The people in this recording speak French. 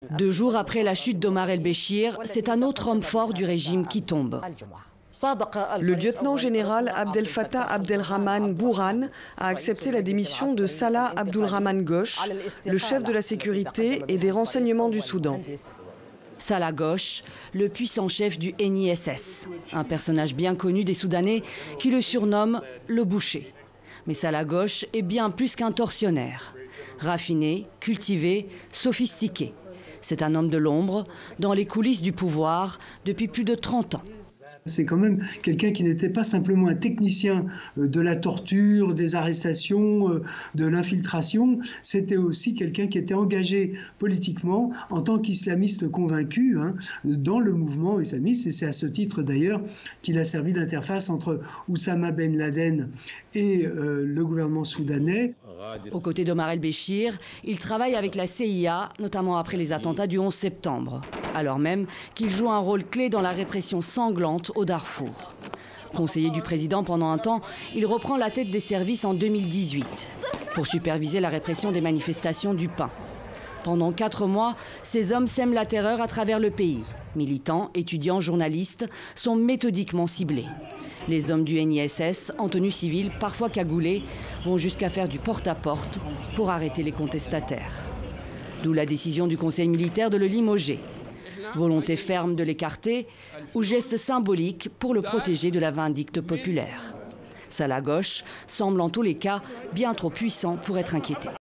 2 jours après la chute d'Omar el-Béchir, c'est un autre homme fort du régime qui tombe. Le lieutenant général Abdel Fattah Abdelrahman Bourhan a accepté la démission de Salah Abdulrahman Ghosh, le chef de la sécurité et des renseignements du Soudan. Salah Ghosh, le puissant chef du NISS, un personnage bien connu des Soudanais qui le surnomme le boucher. Mais Salah Ghosh est bien plus qu'un tortionnaire. Raffiné, cultivé, sophistiqué. C'est un homme de l'ombre, dans les coulisses du pouvoir, depuis plus de 30 ans. C'est quand même quelqu'un qui n'était pas simplement un technicien de la torture, des arrestations, de l'infiltration. C'était aussi quelqu'un qui était engagé politiquement en tant qu'islamiste convaincu dans le mouvement islamiste. Et c'est à ce titre d'ailleurs qu'il a servi d'interface entre Oussama Ben Laden et le gouvernement soudanais. Aux côtés d'Omar el-Béchir, il travaille avec la CIA, notamment après les attentats du 11 septembre, alors même qu'il joue un rôle clé dans la répression sanglante au Darfour. Conseiller du président pendant un temps, il reprend la tête des services en 2018 pour superviser la répression des manifestations du pain. Pendant 4 mois, ces hommes sèment la terreur à travers le pays. Militants, étudiants, journalistes sont méthodiquement ciblés. Les hommes du NISS, en tenue civile, parfois cagoulés, vont jusqu'à faire du porte-à-porte pour arrêter les contestataires. D'où la décision du conseil militaire de le limoger. Volonté ferme de l'écarter ou geste symbolique pour le protéger de la vindicte populaire. Salah Ghosh semble en tous les cas bien trop puissant pour être inquiété.